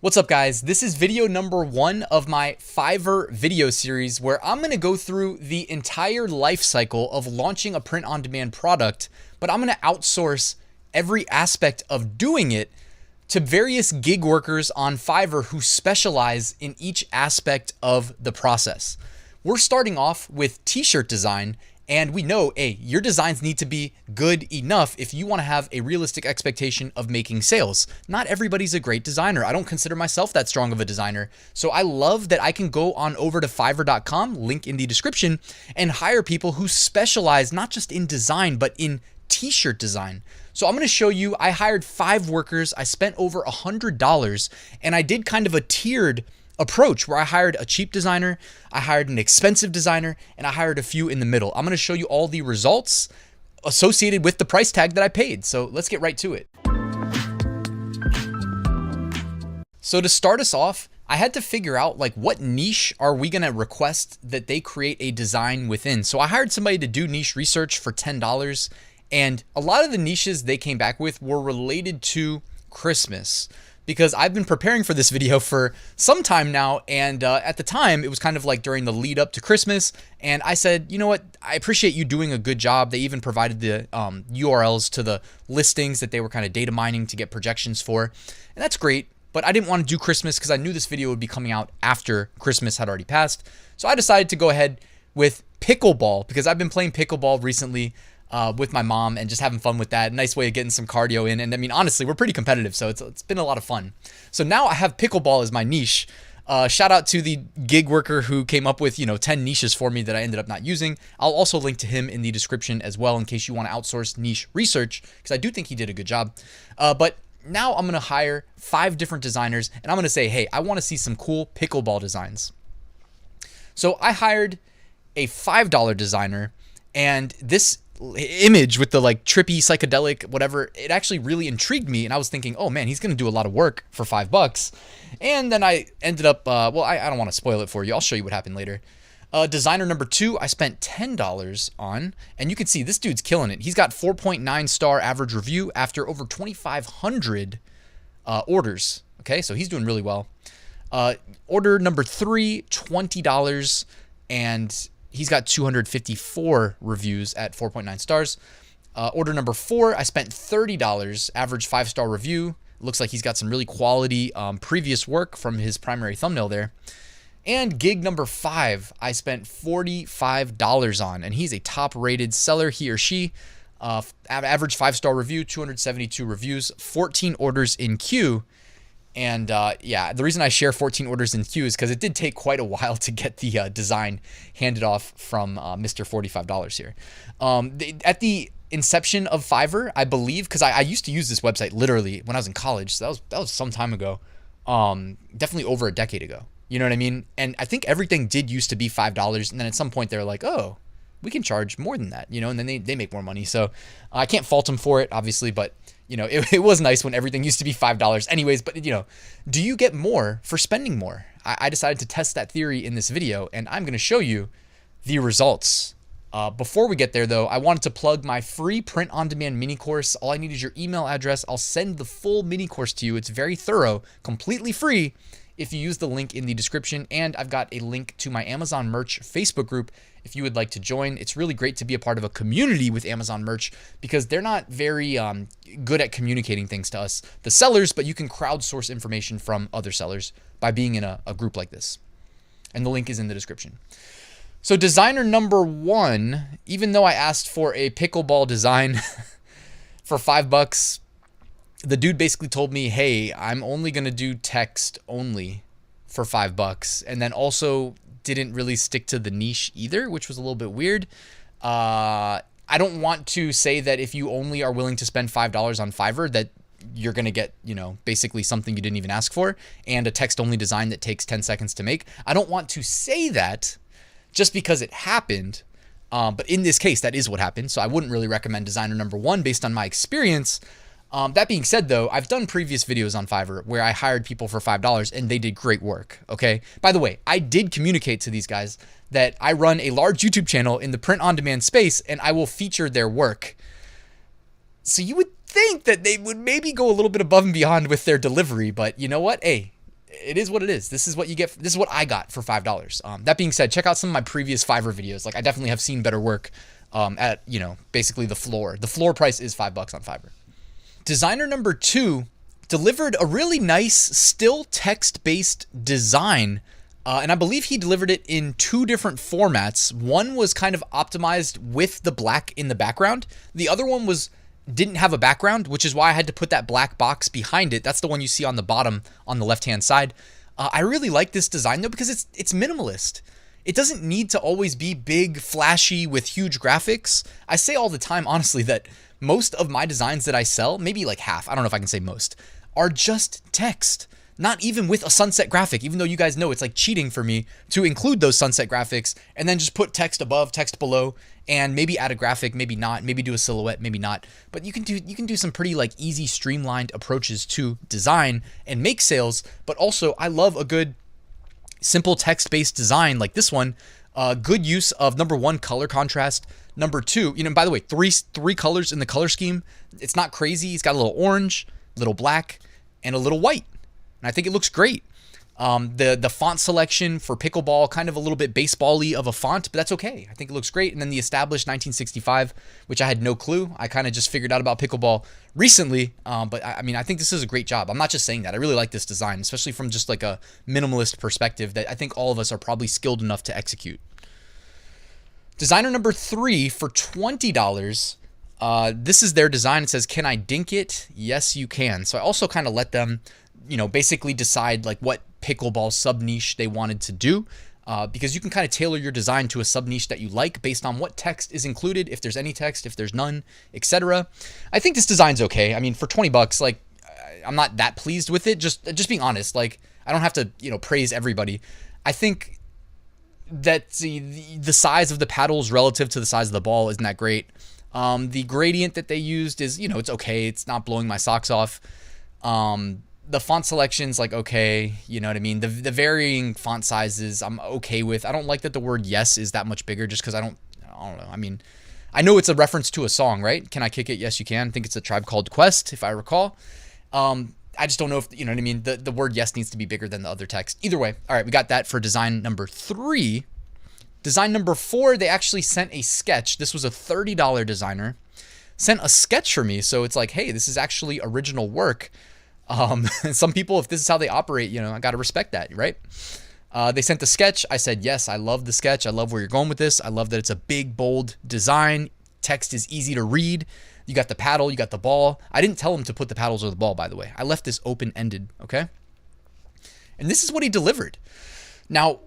What's up, guys? This is video number 1 of my Fiverr video series where I'm going to go through the entire life cycle of launching a print-on-demand product, but I'm going to outsource every aspect of doing it to various gig workers on Fiverr who specialize in each aspect of the process. We're starting off with t-shirt design, and we know, hey, your designs need to be good enough if you want to have a realistic expectation of making sales. Not everybody's a great designer. I don't consider myself that strong of a designer. So I love that I can go on over to fiverr.com, link in the description, and hire people who specialize not just in design, but in t-shirt design. So I'm going to show you, I hired 5 workers. I spent over $100, and I did kind of a tiered approach where I hired a cheap designer, I hired an expensive designer, and I hired a few in the middle. I'm going to show you all the results associated with the price tag that I paid. So let's get right to it. So to start us off, I had to figure out like what niche are we going to request that they create a design within. So I hired somebody to do niche research for $10, and a lot of the niches they came back with were related to Christmas, because I've been preparing for this video for some time now, and at the time it was kind of like during the lead up to Christmas, and I said, you know what, I appreciate you doing a good job. They even provided the URLs to the listings that they were kind of data mining to get projections for, and that's great, but I didn't want to do Christmas because I knew this video would be coming out after Christmas had already passed. So I decided to go ahead with pickleball, because I've been playing pickleball recently with my mom and just having fun with that. Nice way of getting some cardio in. And I mean, honestly, we're pretty competitive, so it's been a lot of fun. So now I have pickleball as my niche. Shout out to the gig worker who came up with, 10 niches for me that I ended up not using. I'll also link to him in the description as well in case you want to outsource niche research, because I do think he did a good job. But now I'm going to hire 5 different designers, and I'm going to say, hey, I want to see some cool pickleball designs. So I hired a $5 designer, and this image with the like trippy psychedelic whatever, it actually really intrigued me, and I was thinking, oh man, he's gonna do a lot of work for $5. And then I ended up I don't want to spoil it for you. I'll show you what happened later. Designer number 2, I spent $10 on, and you can see this dude's killing it. He's got 4.9 star average review after over 2,500 orders. Okay, so he's doing really well. Order number 3, $20, and he's got 254 reviews at 4.9 stars. Order number 4, I spent $30, average 5-star review. Looks like he's got some really quality previous work from his primary thumbnail there. And gig number 5, I spent $45 on, and he's a top-rated seller, he or she. Average 5-star review, 272 reviews, 14 orders in queue. And yeah, the reason I share 14 orders in queue is because it did take quite a while to get the design handed off from Mr. $45 here. At the inception of Fiverr, I believe, because I used to use this website literally when I was in college, so that was some time ago, definitely over a decade ago. You know what I mean? And I think everything did used to be $5, and then at some point they were like, oh, we can charge more than that, and then they make more money. So I can't fault them for it, obviously, but it was nice when everything used to be $5 anyways. But do you get more for spending more? I decided to test that theory in this video, and I'm going to show you the results. Before we get there though, I wanted to plug my free print-on-demand mini course. All I need is your email address. I'll send the full mini course to you. It's very thorough, completely free if you use the link in the description, and I've got a link to my Amazon merch Facebook group if you would like to join. It's really great to be a part of a community with Amazon merch, because they're not very good at communicating things to us, the sellers, but you can crowdsource information from other sellers by being in a group like this. And the link is in the description. So designer number 1, even though I asked for a pickleball design for $5, the dude basically told me, hey, I'm only going to do text only for $5, and then also didn't really stick to the niche either, which was a little bit weird. I don't want to say that if you only are willing to spend $5 on Fiverr that you're going to get, basically something you didn't even ask for, and a text only design that takes 10 seconds to make. I don't want to say that just because it happened. But in this case, that is what happened. So I wouldn't really recommend designer number 1 based on my experience. That being said, though, I've done previous videos on Fiverr where I hired people for $5 and they did great work, okay? By the way, I did communicate to these guys that I run a large YouTube channel in the print-on-demand space and I will feature their work. So you would think that they would maybe go a little bit above and beyond with their delivery, but you know what? Hey, it is what it is. This is what you get. This is what I got for $5. That being said, check out some of my previous Fiverr videos. Like I definitely have seen better work at, you know, basically the floor. The floor price is $5 on Fiverr. Designer number 2 delivered a really nice, still text-based design. And I believe he delivered it in 2 different formats. One was kind of optimized with the black in the background. The other one didn't have a background, which is why I had to put that black box behind it. That's the one you see on the bottom on the left-hand side. I really like this design though because it's minimalist. It doesn't need to always be big, flashy with huge graphics. I say all the time, honestly, that most of my designs that I sell, maybe like half, I don't know if I can say most, are just text. Not even with a sunset graphic, even though you guys know it's like cheating for me to include those sunset graphics and then just put text above, text below, and maybe add a graphic, maybe not, maybe do a silhouette, maybe not. But you can do some pretty like easy, streamlined approaches to design and make sales. But also, I love a good simple text-based design like this one. Good use of number 1, color contrast. Number 2, you know, by the way, three colors in the color scheme. It's not crazy. It's got a little orange, a little black, and a little white. And I think it looks great. The font selection for pickleball, kind of a little bit baseball-y of a font, but that's okay. I think it looks great. And then the established 1965, which I had no clue. I kind of just figured out about pickleball recently. But I mean, I think this is a great job. I'm not just saying that. I really like this design, especially from just like a minimalist perspective that I think all of us are probably skilled enough to execute. Designer number 3 for $20. This is their design. It says, "Can I dink it?" Yes, you can. So I also kind of let them, you know, basically decide like what pickleball sub niche they wanted to do, because you can kind of tailor your design to a sub niche that you like based on what text is included, if there's any text, if there's none, etc. I think this design's okay. I mean, for $20, like I'm not that pleased with it. Just being honest, like I don't have to, you know, praise everybody. I think that the size of the paddles relative to the size of the ball isn't that great. The gradient that they used is, you know, it's okay. It's not blowing my socks off. The font selection's like, okay, you know what I mean? The varying font sizes I'm okay with. I don't like that the word yes is that much bigger just because I don't know. I mean, I know it's a reference to a song, right? Can I kick it? Yes, you can. I think it's a Tribe Called Quest, if I recall. I just don't know if, you know what I mean? The word yes needs to be bigger than the other text. Either way, all right, we got that for design number 3. Design number 4, they actually sent a sketch. This was a $30 designer. Sent a sketch for me, so it's like, hey, this is actually original work. Some people, if this is how they operate, you know, I got to respect that, right? They sent the sketch. I said, yes, I love the sketch. I love where you're going with this. I love that it's a big, bold design. Text is easy to read. You got the paddle, you got the ball. I didn't tell him to put the paddles or the ball, by the way. I left this open-ended, okay? And this is what he delivered. Now,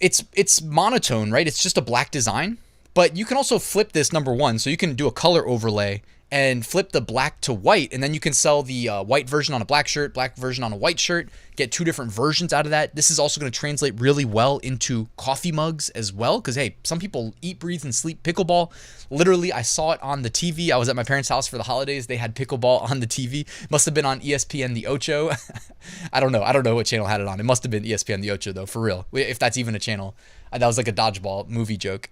it's monotone, right? It's just a black design, but you can also flip this, number 1. So you can do a color overlay and flip the black to white, and then you can sell the white version on a black shirt, black version on a white shirt, get 2 different versions out of that. This is also going to translate really well into coffee mugs as well, because, hey, some people eat, breathe, and sleep pickleball. Literally, I saw it on the TV. I was at my parents' house for the holidays. They had pickleball on the TV. Must have been on ESPN The Ocho. I don't know what channel had it on. It must have been ESPN The Ocho, though, for real, if that's even a channel. That was like a dodgeball movie joke.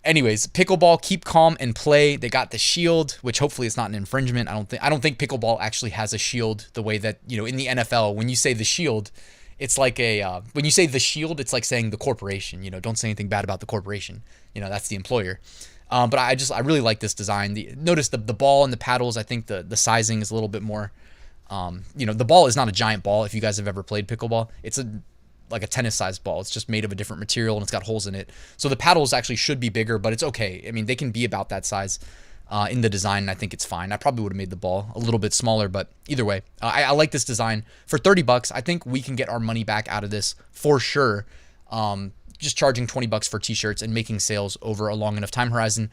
Anyways, pickleball, keep calm and play. They got the shield, which hopefully it's not an infringement. I don't think pickleball actually has a shield the way that, you know, in the NFL, when you say the shield, it's like when you say the shield, it's like saying the corporation, you know, don't say anything bad about the corporation. You know, that's the employer. But I really like this design. Notice the ball and the paddles. I think the sizing is a little bit more, you know, the ball is not a giant ball. If you guys have ever played pickleball, it's like a tennis-sized ball. It's just made of a different material and it's got holes in it. So the paddles actually should be bigger, but it's okay. I mean, they can be about that size in the design, and I think it's fine. I probably would have made the ball a little bit smaller, but either way, I like this design. For $30, I think we can get our money back out of this for sure. Just charging $20 for t-shirts and making sales over a long enough time horizon.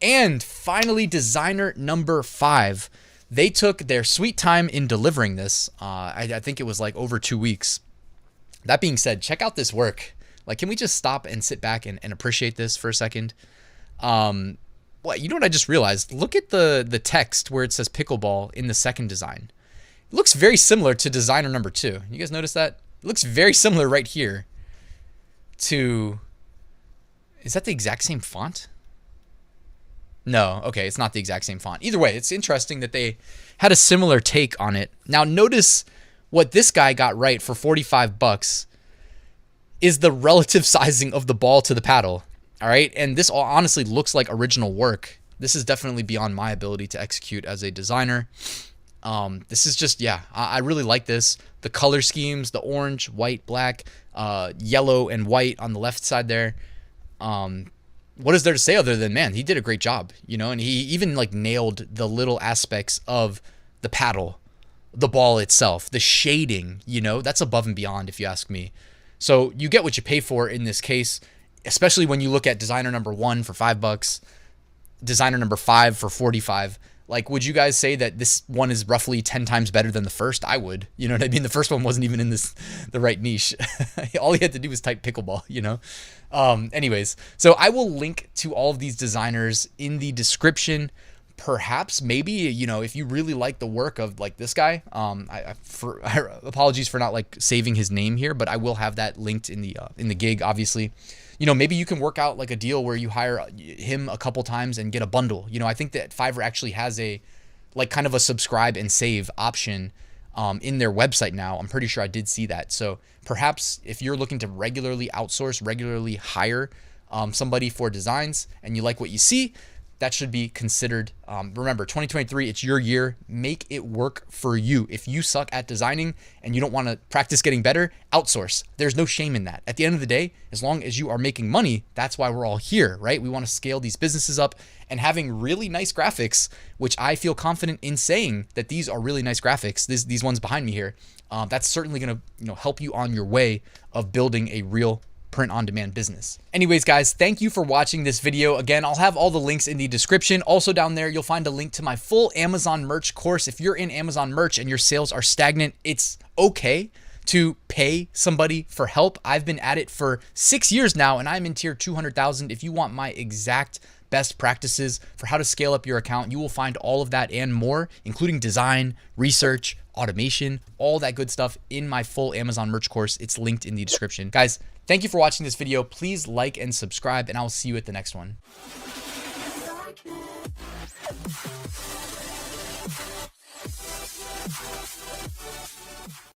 And finally, designer number 5. They took their sweet time in delivering this. I think it was like over 2 weeks. That being said, check out this work. Like, can we just stop and sit back and appreciate this for a second? What, you know what I just realized? Look at the text where it says pickleball in the second design. It looks very similar to designer number 2. You guys notice that? It looks very similar right here to... Is that the exact same font? No, okay, it's not the exact same font. Either way, it's interesting that they had a similar take on it. Now, notice what this guy got right for 45 bucks is the relative sizing of the ball to the paddle. All right. And this all honestly looks like original work. This is definitely beyond my ability to execute as a designer. This is just, yeah, I really like this. The color schemes, the orange, white, black, yellow, and white on the left side there. What is there to say other than, man, he did a great job, you know, and he even like nailed the little aspects of the paddle, the ball itself, the shading, you know, that's above and beyond if you ask me. So you get what you pay for in this case, especially when you look at designer number 1 for $5, designer number 5 for 45. Like, would you guys say that this one is roughly 10 times better than the first? I would. You know what I mean? The first one wasn't even in the right niche. All he had to do was type pickleball, you know? Anyways, so I will link to all of these designers in the description. Perhaps, maybe, you know, if you really like the work of like this guy, apologies for not like saving his name here, but I will have that linked in the gig, obviously. You know, maybe you can work out like a deal where you hire him a couple times and get a bundle. You know, I think that Fiverr actually has a like kind of a subscribe and save option in their website now. I'm pretty sure I did see that. So perhaps if you're looking to regularly outsource, regularly hire somebody for designs and you like what you see, that should be considered. Remember, 2023, it's your year. Make it work for you. If you suck at designing and you don't want to practice getting better, outsource. There's no shame in that. At the end of the day, as long as you are making money, that's why we're all here, right? We want to scale these businesses up, and having really nice graphics, which I feel confident in saying that these are really nice graphics, these ones behind me here, that's certainly going to help you on your way of building a real print-on-demand business. Anyways, guys, thank you for watching this video. Again, I'll have all the links in the description. Also down there, you'll find a link to my full Amazon merch course. If you're in Amazon merch and your sales are stagnant, it's okay to pay somebody for help. I've been at it for 6 years now, and I'm in tier 200,000. If you want my exact best practices for how to scale up your account, you will find all of that and more, including design, research, automation, all that good stuff in my full Amazon merch course. It's linked in the description. Guys, thank you for watching this video. Please like and subscribe, and I'll see you at the next one.